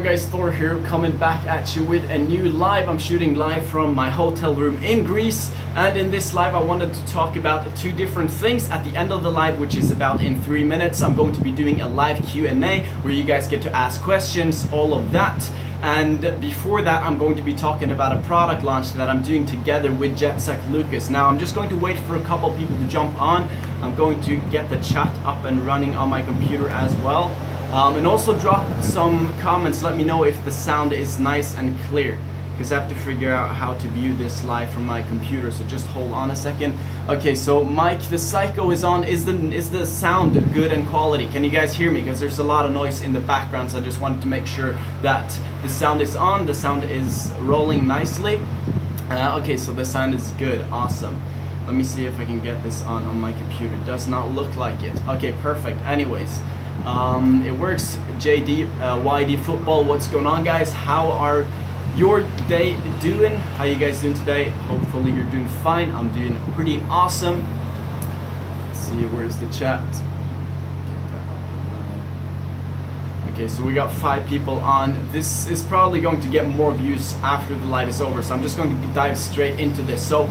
Guys, Thor here, coming back at you with a new live. I'm shooting live from my hotel room in Greece, and in this live I wanted to talk about two different things. At the end of the live, which is about in 3 minutes, I'm going to be doing a live Q&A where you guys get to ask questions, all of that. And before that, I'm going to be talking about a product launch that I'm doing together with Lucas. Now I'm just going to wait for a couple people to jump on. I'm going to get the chat up and running on my computer as well. And also drop some comments, let me know if the sound is nice and clear, because I have to figure out how to view this live from my computer, so just hold on a second. Okay, so Mike the Psycho is on. Is the sound good and quality? Can you guys hear me? Because there's a lot of noise in the background, so I just wanted to make sure that the sound is on, the sound is rolling nicely. Okay, so the sound is good, awesome. Let me see if I can get this on my computer. It does not look like it. Okay, perfect. Anyways. It works. JD, YD Football, what's going on, guys? How are your day doing? How you guys doing today? Hopefully you're doing fine. I'm doing pretty awesome. Let's see, where's the chat? Okay, so we got 5 people on. This is probably going to get more views after the live is over, so I'm just going to dive straight into this. So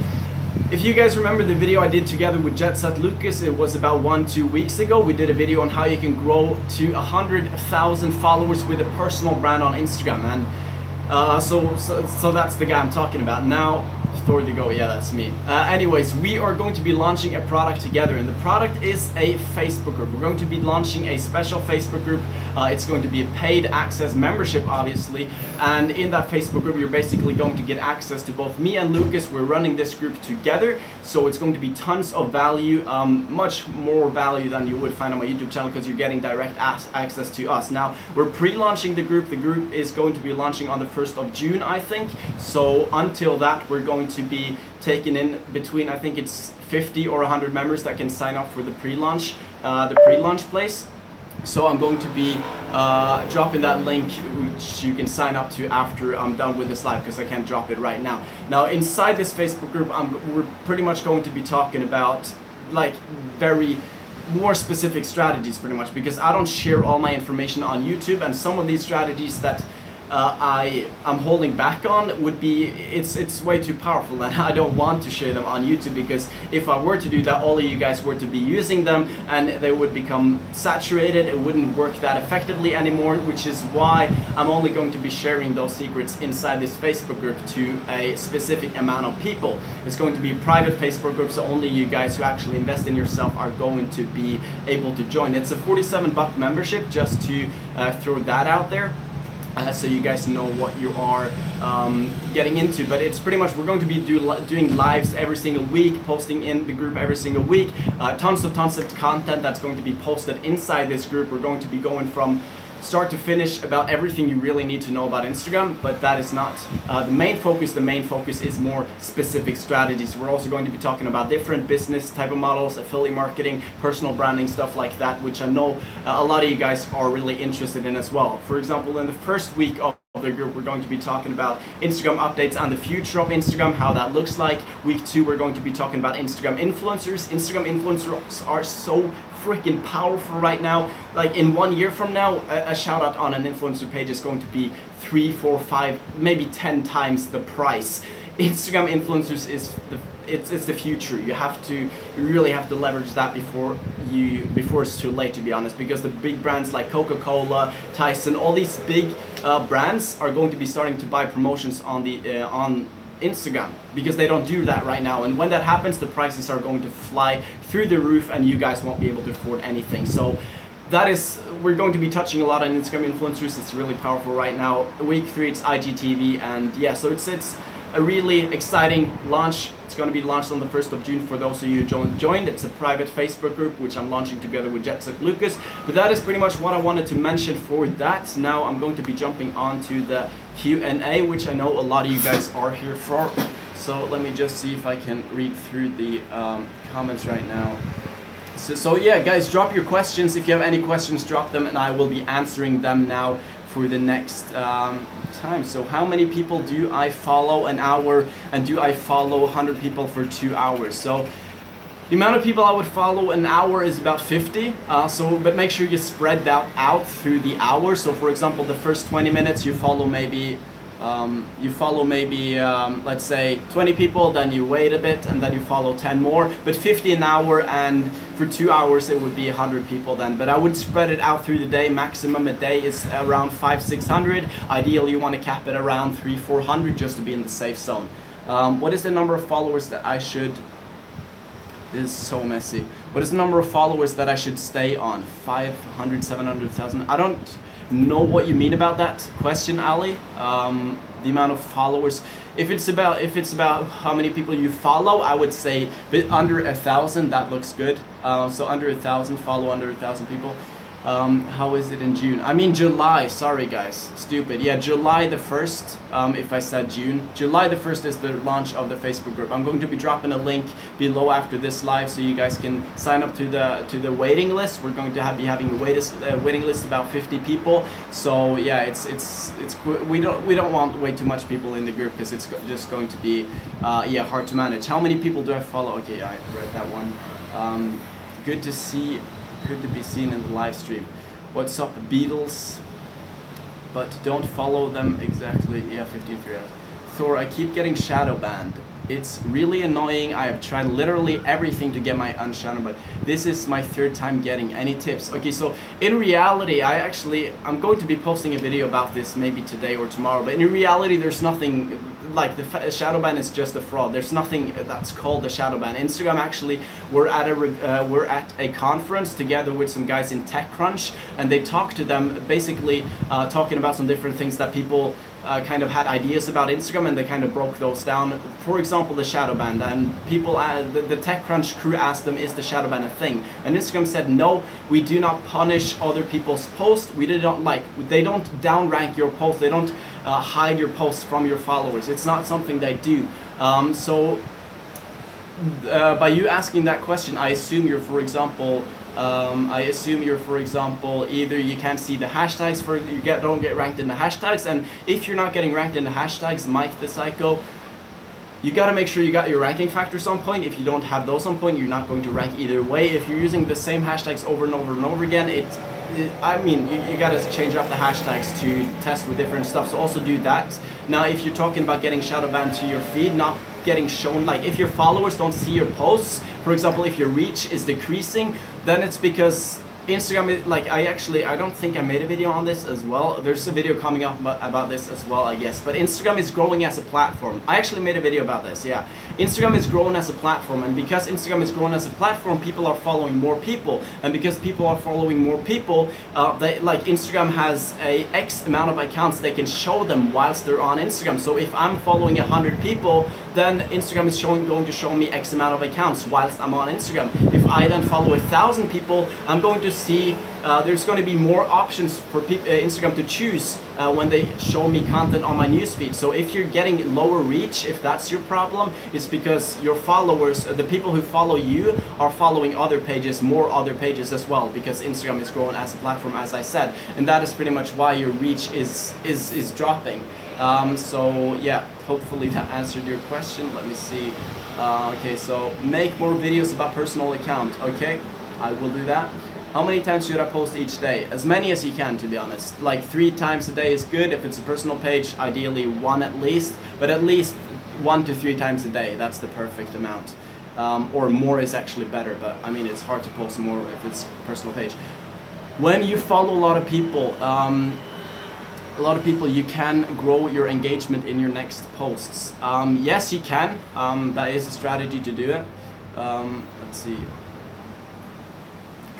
if you guys remember the video I did together with Lucas, it was about 1-2 weeks ago. We did a video on how you can grow to 100,000 followers with a personal brand on Instagram, and so that's the guy I'm talking about. Now, Thor to go, yeah, that's me. Anyways, we are going to be launching a product together, and the product is a Facebook group. We're going to be launching a special Facebook group. It's going to be a paid access membership, obviously, and in that Facebook group, you're basically going to get access to both me and Lucas. We're running this group together, so it's going to be tons of value, much more value than you would find on my YouTube channel, because you're getting direct access to us. Now, we're pre-launching the group. The group is going to be launching on the 1st of June, I think. So until that, we're going to be taking in between, I think it's 50 or 100 members that can sign up for the pre-launch place. So I'm going to be dropping that link, which you can sign up to after I'm done with this live, because I can't drop it right now. Now, inside this Facebook group, we're pretty much going to be talking about like very more specific strategies, pretty much, because I don't share all my information on YouTube, and some of these strategies that I'm holding back on would be, it's way too powerful, and I don't want to share them on YouTube, because if I were to do that, all of you guys were to be using them and they would become saturated. It wouldn't work that effectively anymore, which is why I'm only going to be sharing those secrets inside this Facebook group to a specific amount of people. It's going to be a private Facebook group, so only you guys who actually invest in yourself are going to be able to join. It's a $47 membership, just to throw that out there. So you guys know what you are getting into, but it's pretty much, we're going to be doing lives every single week, posting in the group every single week, tons of content that's going to be posted inside this group. We're going to be going from start to finish about everything you really need to know about Instagram, but that is not the main focus. The main focus is more specific strategies. We're also going to be talking about different business type of models, affiliate marketing, personal branding, stuff like that, which I know a lot of you guys are really interested in as well. For example, in the first week of the group, we're going to be talking about Instagram updates and the future of Instagram, how that looks like. Week 2, we're going to be talking about Instagram influencers. Instagram influencers are so freaking powerful right now. Like in 1 year from now, a shout out on an influencer page is going to be 3, 4, 5, maybe 10 times the price. Instagram influencers is it's the future. You really have to leverage that before it's too late, to be honest, because the big brands like Coca-Cola, Tyson, all these big brands are going to be starting to buy promotions on the on Instagram, because they don't do that right now, and when that happens, the prices are going to fly through the roof and you guys won't be able to afford anything. So that is, we're going to be touching a lot on Instagram influencers. It's really powerful right now. Week 3, it's IGTV, and yeah, so it's a really exciting launch. It's going to be launched on the 1st of June for those of you who joined. It's a private Facebook group, which I'm launching together with Lucas. But that is pretty much what I wanted to mention for that. Now I'm going to be jumping on to the Q&A, which I know a lot of you guys are here for. So let me just see if I can read through the comments right now. So yeah, guys, drop your questions. If you have any questions, drop them, and I will be answering them now for the next time. So how many people do I follow an hour, and do I follow 100 people for 2 hours? So The amount of people I would follow an hour is about 50. But make sure you spread that out through the hour. So for example, the first 20 minutes you follow maybe, let's say 20 people, then you wait a bit, and then you follow 10 more. But 50 an hour, and for 2 hours it would be 100 people then. But I would spread it out through the day. Maximum a day is around 500-600. Ideally, you want to cap it around 300-400 just to be in the safe zone. What is the number of followers that I should? This is so messy. What is the number of followers that I should stay on? 500, 700,000? I don't know what you mean about that question, Ali. The amount of followers. If it's about how many people you follow, I would say under 1,000. That looks good. So under 1,000, follow under 1,000 people. How is it in June? I mean July, sorry guys, stupid. Yeah, July the 1st, if I said June. July the 1st is the launch of the Facebook group. I'm going to be dropping a link below after this live so you guys can sign up to the waiting list. We're going to be having a waiting list about 50 people. So yeah, we don't want way too much people in the group because it's just going to be hard to manage. How many people do I follow? Okay, I read that one. Good to be seen in the live stream. What's up, Beatles? But don't follow them exactly. Yeah, 53 hours. Thor, I keep getting shadow banned. It's really annoying. I have tried literally everything to get my unshadow, but this is my 3rd time getting. Any tips? Okay, so in reality, I'm going to be posting a video about this maybe today or tomorrow, but in reality, there's nothing like the shadow ban is just a fraud. There's nothing that's called a shadow ban. Instagram actually, we're at a conference together with some guys in TechCrunch, and they talked to them basically talking about some different things that people kind of had ideas about Instagram, and they kind of broke those down. For example, the shadow ban, and people, the TechCrunch crew asked them, is the shadow ban a thing? And Instagram said, no, we do not punish other people's posts. They don't downrank your post. They don't hide your posts from your followers. It's not something they do. By you asking that question, I assume you're, for example, either you can't see the hashtags don't get ranked in the hashtags, and if you're not getting ranked in the hashtags, Mike the Psycho, you gotta make sure you got your ranking factors on point. If you don't have those on point, you're not going to rank either way. If you're using the same hashtags over and over and over again, you gotta change up the hashtags to test with different stuff, so also do that. Now, if you're talking about getting shadow banned to your feed, not getting shown, like if your followers don't see your posts, for example, if your reach is decreasing, then it's because Instagram is like, I don't think I made a video on this as well. There's a video coming up about this as well, I guess. But Instagram is growing as a platform. I actually made a video about this, yeah. Instagram is growing as a platform, and because Instagram is growing as a platform, people are following more people. And because people are following more people, Instagram has a X amount of accounts they can show them whilst they're on Instagram. So if I'm following 100 people, then Instagram is going to show me X amount of accounts whilst I'm on Instagram. If I then follow 1,000 people, I'm going to see there's going to be more options for Instagram to choose when they show me content on my newsfeed. So if you're getting lower reach, if that's your problem, it's because your followers, the people who follow you, are following more other pages as well, because Instagram is growing as a platform, as I said, and that is pretty much why your reach is dropping. So yeah, hopefully that answered your question. Let me see. Okay, so make more videos about personal account. Okay, I will do that. How many times should I post each day? As many as you can, to be honest. Like 3 times a day is good. If it's a personal page, ideally 1 at least, but at least 1 to 3 times a day. That's the perfect amount. Or more is actually better, but I mean, it's hard to post more if it's a personal page. When you follow a lot of people, you can grow your engagement in your next posts. Yes, you can. That is a strategy to do it. Let's see.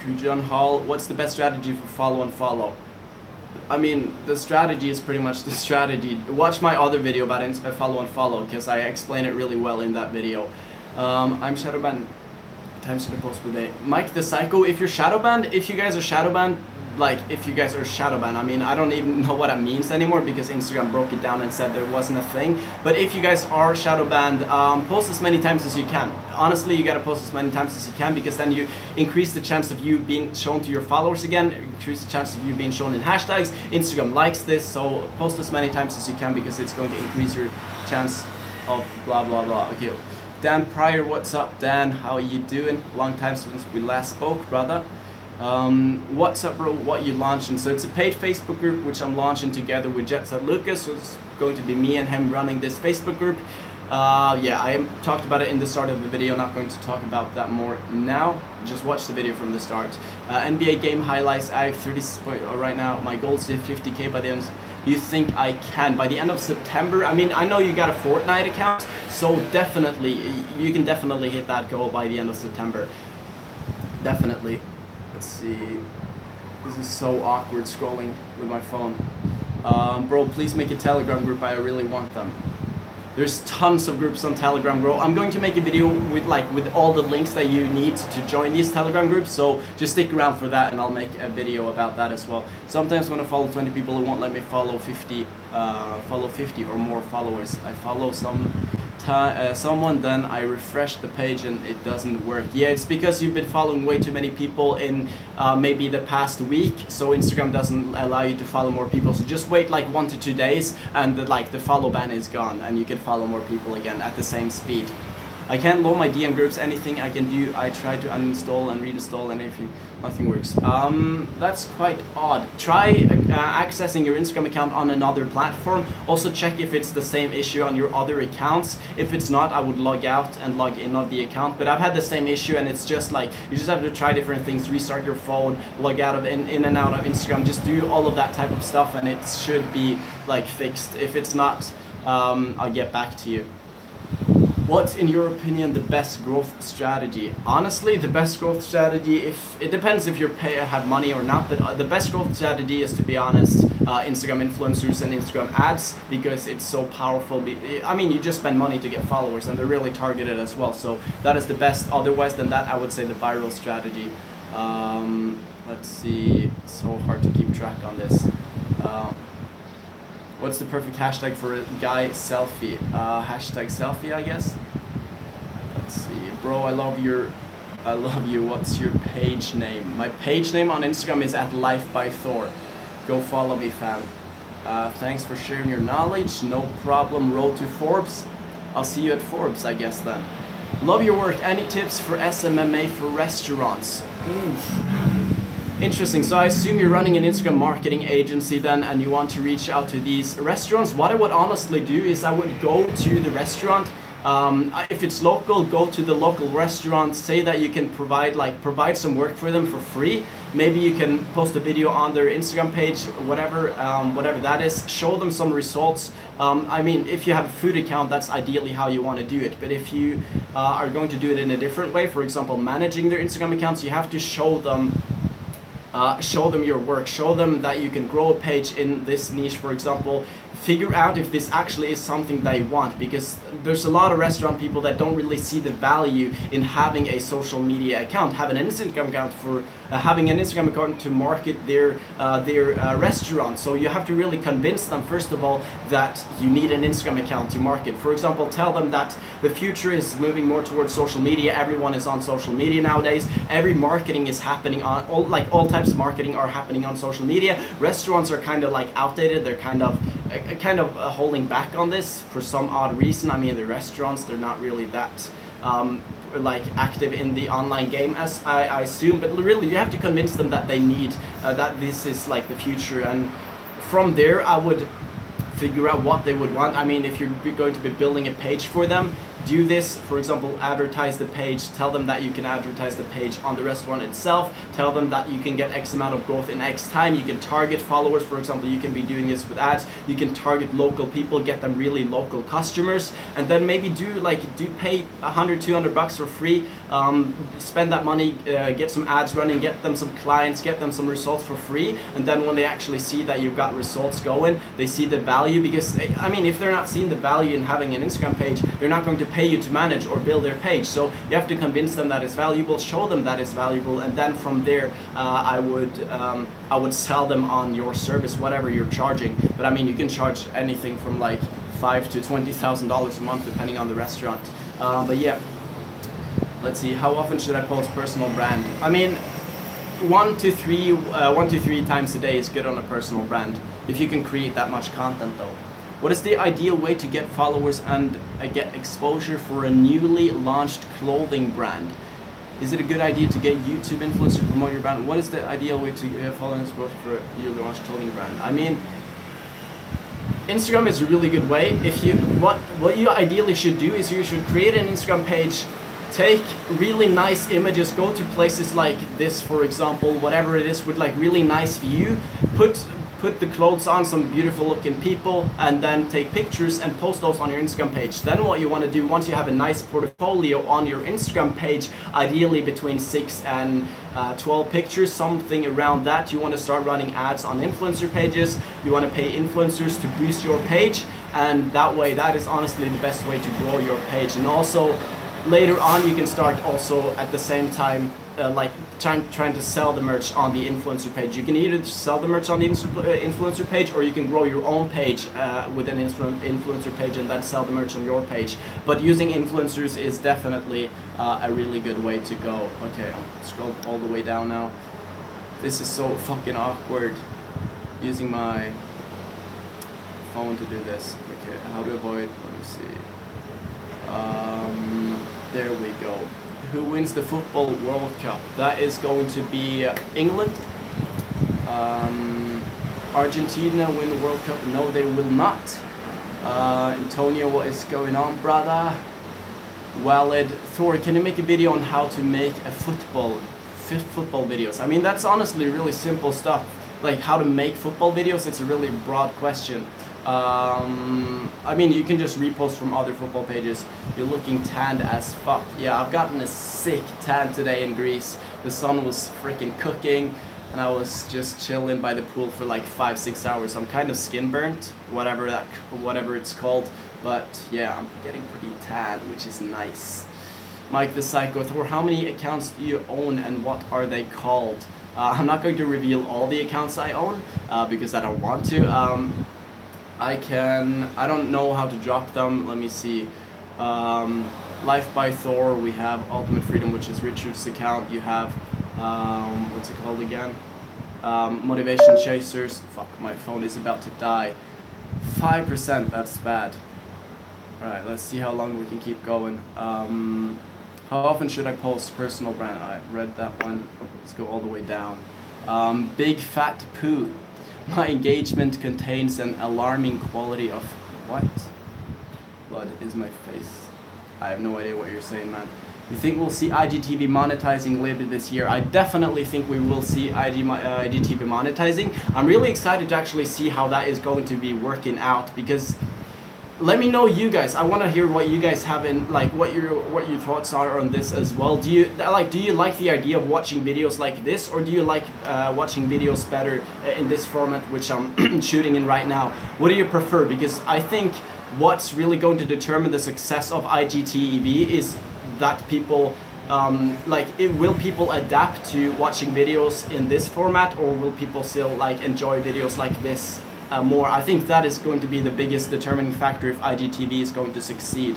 Kujan Hall, what's the best strategy for follow and follow? I mean, the strategy is pretty much the strategy. Watch my other video about follow and follow, because I explain it really well in that video. I'm shadow banned. Times to post per day. Mike the Psycho, if you're shadow banned, if you guys are shadow banned, I mean, I don't even know what that means anymore, because Instagram broke it down and said there wasn't a thing. But if you guys are shadow banned, post as many times as you can. Honestly, you gotta post as many times as you can, because then you increase the chance of you being shown to your followers again, increase the chance of you being shown in hashtags. Instagram likes this, so post as many times as you can, because it's going to increase your chance of blah blah blah. Okay, Dan Pryor, what's up, Dan? How are you doing? Long time since we last spoke, brother. What's up, bro? What you launching? So it's a paid Facebook group which I'm launching together with Jet Set Lucas. So it's going to be me and him running this Facebook group. Yeah, I talked about it in the start of the video. Not going to talk about that more now. Just watch the video from the start. NBA game highlights. I have 30 right now. My goal is to hit 50K by the end. You think I can by the end of September? I mean, I know you got a Fortnite account, so definitely you can definitely hit that goal by the end of September. Definitely. Let's see. This is so awkward scrolling with my phone. Bro, please make a Telegram group. I really want them. There's tons of groups on Telegram, bro. I'm going to make a video with all the links that you need to join these Telegram groups, so just stick around for that and I'll make a video about that as well. Sometimes when I follow 20 people, it won't let me follow 50 or more followers. I follow someone, then I refresh the page and it doesn't work. Yeah, it's because you've been following way too many people in maybe the past week, so Instagram doesn't allow you to follow more people. So just wait like 1 to 2 days and the follow ban is gone and you can follow more people again at the same speed. I can't load my DM groups. Anything I can do, I try to uninstall and reinstall, and if nothing works. That's quite odd. Try accessing your Instagram account on another platform. Also check if it's the same issue on your other accounts. If it's not, I would log out and log in on the account. But I've had the same issue, and it's just like you just have to try different things. Restart your phone, log out of in and out of Instagram. Just do all of that type of stuff, and it should be like fixed. If it's not, I'll get back to you. What's, in your opinion, the best growth strategy? Honestly, the best growth strategy, it depends if you have money or not, but the best growth strategy is, to be honest, Instagram influencers and Instagram ads, because it's so powerful. I mean, you just spend money to get followers, and they're really targeted as well. So that is the best. Otherwise than that, I would say the viral strategy. Let's see. It's so hard to keep track on this. What's the perfect hashtag for a guy selfie? Hashtag selfie, I guess. Let's see, bro. I love you. What's your page name? My page name on Instagram is @lifebythor. Go follow me, fam. Thanks for sharing your knowledge. No problem. Road to Forbes. I'll see you at Forbes, I guess then. Love your work. Any tips for SMMA for restaurants? Interesting. So I assume you're running an Instagram marketing agency then, and you want to reach out to these restaurants. What I would honestly do is I would go to the restaurant. If it's local, go to the local restaurant. Say that you can provide some work for them for free. Maybe you can post a video on their Instagram page, whatever that is. Show them some results. I mean, if you have a food account, that's ideally how you want to do it. But if you are going to do it in a different way, for example, managing their Instagram accounts, you have to show them your work, show them that you can grow a page in this niche, for example. Figure out if this actually is something they want, because there's a lot of restaurant people that don't really see the value in having a social media account, having an Instagram account to market their restaurant. So you have to really convince them, first of all, that you need an Instagram account to market. For example, tell them that the future is moving more towards social media. Everyone is on social media nowadays. Every marketing is happening on all types of marketing are happening on social media. Restaurants are kind of like outdated. They're kind of holding back on this for some odd reason. I mean, the restaurants, they're not really that active in the online game, as I assume, but really you have to convince them that they need that this is like the future, and from there I would figure out what they would want. I mean, if you're going to be building a page for them, do this. For example, advertise the page. Tell them that you can advertise the page on the restaurant itself. Tell them that you can get X amount of growth in X time. You can target followers. For example, you can be doing this with ads. You can target local people, get them really local customers, and then maybe do pay $100-200 for free. Spend that money, get some ads running, get them some clients, get them some results for free, and then when they actually see that you've got results going, they see the value. Because I mean, if they're not seeing the value in having an Instagram page, they're not going to pay you to manage or build their page. So you have to convince them that it's valuable, show them that it's valuable, and then from there I would sell them on your service, whatever you're charging. But I mean, you can charge anything from like $5,000 to $20,000 a month depending on the restaurant. But yeah, let's see, how often should I post personal brand? I mean, 1 to 3 times a day is good on a personal brand, if you can create that much content though. What is the ideal way to get followers and get exposure for a newly launched clothing brand? Is it a good idea to get YouTube influencers to promote your brand? What is the ideal way to get followers for a newly launched clothing brand? I mean, Instagram is a really good way. If you what you ideally should do is you should create an Instagram page, take really nice images, go to places like this, for example, whatever it is, with like really nice view, put the clothes on some beautiful looking people, and then take pictures and post those on your Instagram page. Then what you want to do, once you have a nice portfolio on your Instagram page, ideally between 6 and 12 pictures, something around that, you want to start running ads on influencer pages. You want to pay influencers to boost your page, and that way, that is honestly the best way to grow your page. And also later on, you can start also at the same time like trying to sell the merch on the influencer page. You can either sell the merch on the influencer page, or you can grow your own page with an influencer page and then sell the merch on your page. But using influencers is definitely a really good way to go. Okay, I'll scroll all the way down now. This is so fucking awkward using my phone to do this. Okay, how to avoid, let me see. There we go. Who wins the football World Cup? That is going to be England. Argentina win the World Cup? No, they will not. Antonio, what is going on, brother? Walid, Thor, can you make a video on how to make a football videos? I mean, that's honestly really simple stuff. Like how to make football videos, it's a really broad question. I mean, you can just repost from other football pages. You're looking tanned as fuck. Yeah, I've gotten a sick tan today in Greece. The sun was freaking cooking, and I was just chilling by the pool for like 5-6 hours. I'm kind of skin burnt, whatever it's called. But yeah, I'm getting pretty tan, which is nice. Mike the Psycho, Thor, how many accounts do you own and what are they called? I'm not going to reveal all the accounts I own because I don't want to. I don't know how to drop them. Let me see. Life by Thor, we have Ultimate Freedom, which is Richard's account. You have, what's it called again? Motivation Chasers. Fuck, my phone is about to die. 5%, that's bad. Alright, let's see how long we can keep going. How often should I post personal brand? I read that one. Let's go all the way down. Big Fat Poo. My engagement contains an alarming quality of what? Blood is my face. I have no idea what you're saying, man. You think we'll see IGTV monetizing later this year? I definitely think we will see IGTV monetizing. I'm really excited to actually see how that is going to be working out, because let me know, you guys. I want to hear what you guys have in, like, what your thoughts are on this as well. Do you like the idea of watching videos like this, or do you like watching videos better in this format which I'm shooting in right now? What do you prefer? Because I think what's really going to determine the success of IGTV is that people will people adapt to watching videos in this format, or will people still like enjoy videos like this more? I think that is going to be the biggest determining factor if IGTV is going to succeed,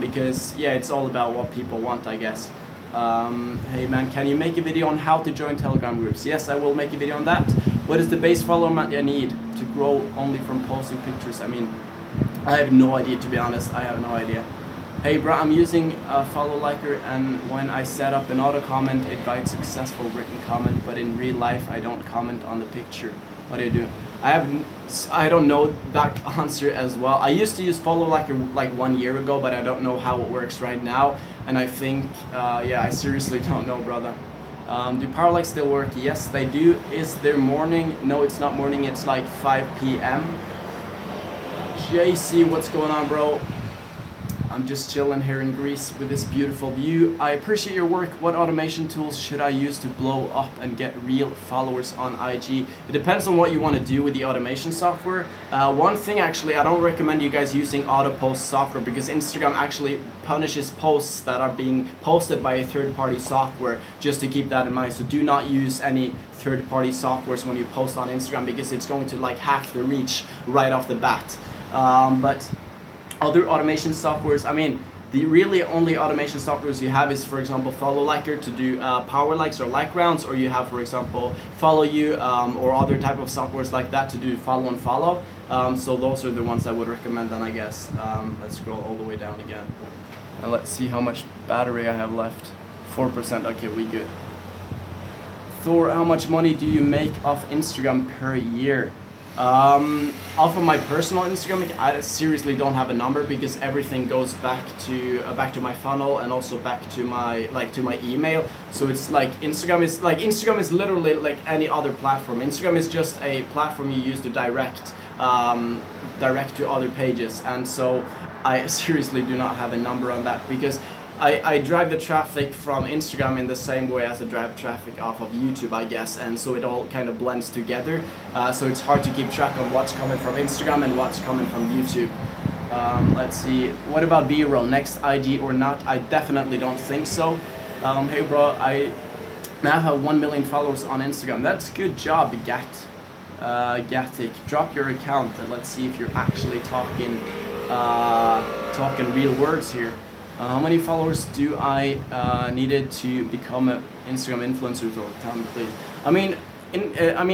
because yeah, it's all about what people want, I guess. Hey man, can you make a video on how to join Telegram groups? Yes, I will make a video on that. What is the base follower amount I need to grow only from posting pictures? I mean, I have no idea, to be honest. I have no idea. Hey bro, I'm using a follow liker, and when I set up an auto comment, it writes successful written comment, but in real life I don't comment on the picture. What do you do? I don't know that answer as well. I used to use follow liker like 1 year ago, but I don't know how it works right now. And I think, yeah, I seriously don't know, brother. Do power likes still work? Yes, they do. Is there morning? No, it's not morning. It's like 5 p.m. JC, what's going on, bro? I'm just chilling here in Greece with this beautiful view. I appreciate your work. What automation tools should I use to blow up and get real followers on IG? It depends on what you want to do with the automation software. One thing, actually, I don't recommend you guys using auto post software, because Instagram actually punishes posts that are being posted by a third-party software, just to keep that in mind. So do not use any third-party softwares when you post on Instagram, because it's going to like half the reach right off the bat. But other automation softwares, I mean, the really only automation softwares you have is, for example, follow liker to do power likes or like rounds, or you have, for example, follow you or other type of softwares like that to do follow and follow. So those are the ones I would recommend then, I guess. Let's scroll all the way down again. And let's see how much battery I have left. 4%, okay, we good. Thor, how much money do you make off Instagram per year? Off of my personal Instagram, I seriously don't have a number because everything goes back to my funnel and also back to my email. So it's like Instagram is literally like any other platform. Instagram is just a platform you use to direct to other pages, and so I seriously do not have a number on that because I drive the traffic from Instagram in the same way as I drive traffic off of YouTube, I guess, and so it all kind of blends together. So it's hard to keep track of what's coming from Instagram and what's coming from YouTube. Let's see, what about B-roll, next IG or not? I definitely don't think so. Hey bro, I now have 1 million followers on Instagram. That's good job, Gatic. Drop your account and let's see if you're actually talking real words here. How many followers do I needed to become an Instagram influencer? Tell me, please. I mean,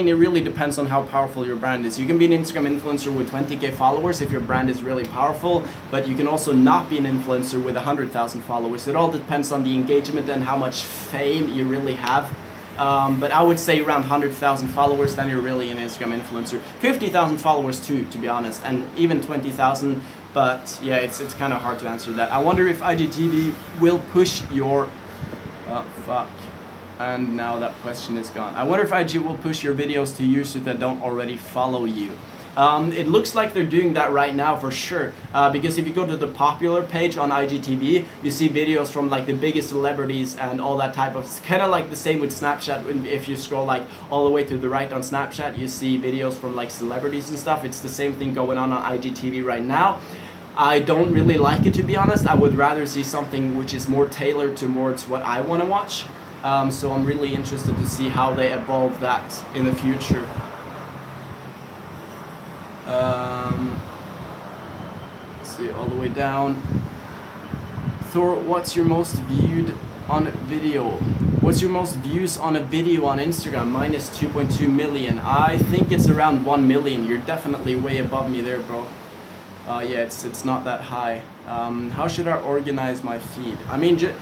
it really depends on how powerful your brand is. You can be an Instagram influencer with 20k followers if your brand is really powerful, but you can also not be an influencer with 100,000 followers. It all depends on the engagement and how much fame you really have. But I would say around 100,000 followers, then you're really an Instagram influencer. 50,000 followers too, to be honest, and even 20,000. But yeah, it's kind of hard to answer that. I wonder if IGTV will push your... Oh, fuck. And now that question is gone. I wonder if IG will push your videos to users that don't already follow you. It looks like they're doing that right now for sure. Because if you go to the popular page on IGTV, you see videos from like the biggest celebrities and all that type of... It's kind of like the same with Snapchat. If you scroll like all the way to the right on Snapchat, you see videos from like celebrities and stuff. It's the same thing going on IGTV right now. I don't really like it, to be honest. I would rather see something which is more tailored towards what I want to watch. So I'm really interested to see how they evolve that in the future. Let's see, all the way down. Thor, what's your most viewed on video? What's your most views on a video on Instagram? Mine is 2.2 million. I think it's around 1 million. You're definitely way above me there, bro. Yeah, it's not that high. How should I organize my feed? I mean,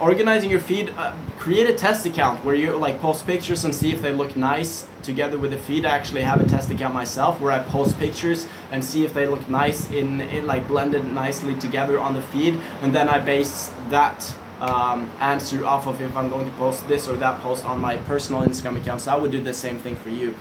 organizing your feed, create a test account where you like post pictures and see if they look nice together with the feed. I actually have a test account myself where I post pictures and see if they look nice in like blended nicely together on the feed, and then I base that answer off of if I'm going to post this or that post on my personal Instagram account. So I would do the same thing for you.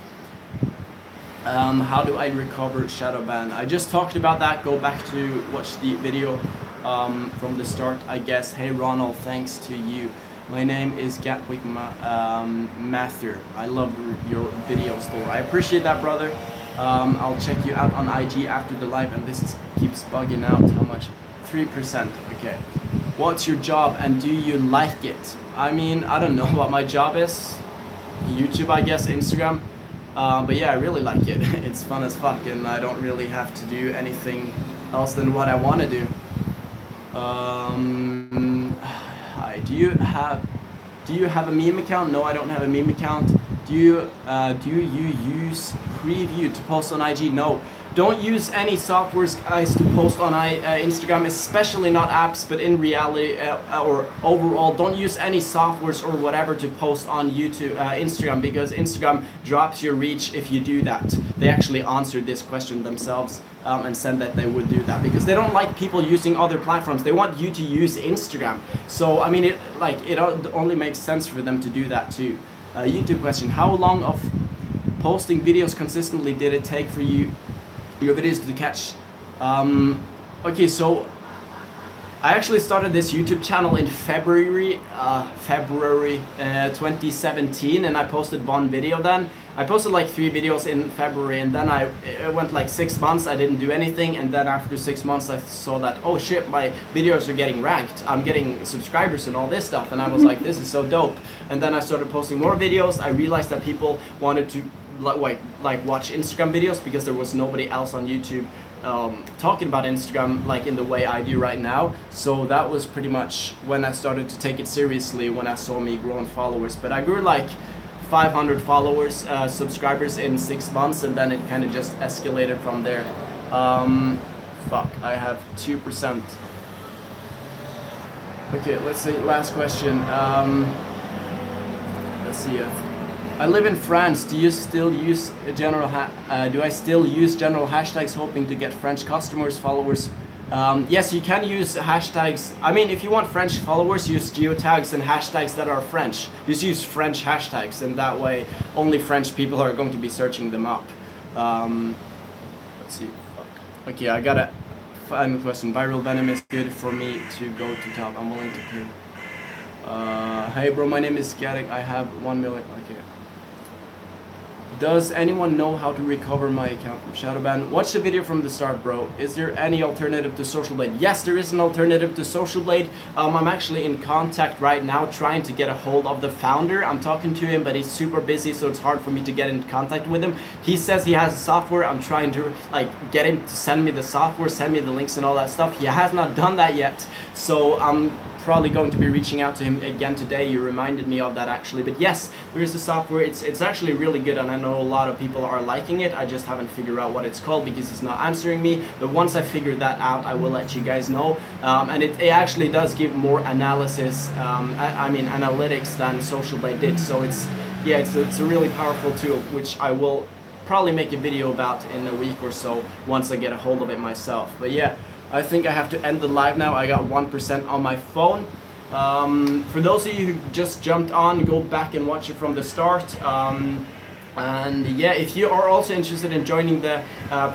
How do I recover shadowban? I just talked about that. Go back to watch the video from the start, I guess. Hey Ronald, thanks to you. My name is Gatwick Mather. I love your videos, Thor. I appreciate that, brother. I'll check you out on IG after the live, and this keeps bugging out. How much? 3%. Okay. What's your job and do you like it? I mean, I don't know what my job is. YouTube, I guess, Instagram. But yeah, I really like it. It's fun as fuck, and I don't really have to do anything else than what I want to do. Hi, do you have a meme account? No, I don't have a meme account. Do you use Preview to post on IG? No. Don't use any softwares, guys, to post on Instagram, especially not apps, but in reality or overall, don't use any softwares or whatever to post on YouTube, Instagram, because Instagram drops your reach if you do that. They actually answered this question themselves and said that they would do that because they don't like people using other platforms. They want you to use Instagram. So I mean, it only makes sense for them to do that too. YouTube question: how long of posting videos consistently did it take for your videos to catch? Okay, so I actually started this YouTube channel in February 2017, and I posted one video then. I posted like 3 videos in February, and then it went like 6 months, I didn't do anything, and then after 6 months I saw that, oh shit, my videos are getting ranked, I'm getting subscribers and all this stuff, and I was like, this is so dope. And then I started posting more videos. I realized that people wanted to like watch Instagram videos because there was nobody else on YouTube talking about Instagram like in the way I do right now. So that was pretty much when I started to take it seriously, when I saw me growing followers. But I grew like 500 followers, subscribers in 6 months, and then it kind of just escalated from there. Fuck, I have 2%. Okay, let's see, last question. Let's see. I live in France. Do you still use do I still use general hashtags hoping to get French customers, followers? Yes, you can use hashtags. I mean, if you want French followers, use geotags and hashtags that are French. Just use French hashtags, and that way only French people are going to be searching them up. Let's see. Okay, I got a final question. Viral venom is good for me to go to top. I'm willing to pay. Hey bro, my name is Garik. I have 1 million. Okay. Does anyone know how to recover my account from shadowban? Watch the video from the start, bro. Is there any alternative to Social Blade? Yes, there is an alternative to Social Blade. I'm actually in contact right now trying to get a hold of the founder. I'm talking to him, but he's super busy, so it's hard for me to get in contact with him. He says he has a software. I'm trying to get him to send me the software, send me the links and all that stuff. He has not done that yet, so I'm probably going to be reaching out to him again today. You reminded me of that actually, but yes, there is a software. It's actually really good, and I know a lot of people are liking it. I just haven't figured out what it's called because he's not answering me, but once I figure that out, I will let you guys know. And it actually does give more analysis, I mean analytics, than Social Blade did, so it's a really powerful tool, which I will probably make a video about in a week or so once I get a hold of it myself. But yeah, I think I have to end the live now. I got 1% on my phone. For those of you who just jumped on, go back and watch it from the start. And yeah, if you are also interested in joining the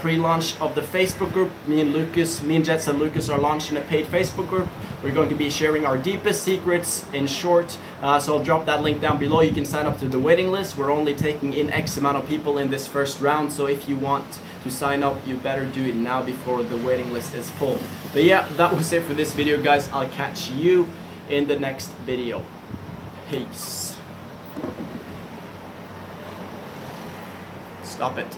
pre-launch of the Facebook group, me and Jets and Lucas are launching a paid Facebook group. We're going to be sharing our deepest secrets in short. So I'll drop that link down below. You can sign up to the waiting list. We're only taking in X amount of people in this first round. So if you want to sign up, you better do it now before the waiting list is full. But yeah, that was it for this video, guys. I'll catch you in the next video. Peace. Stop it.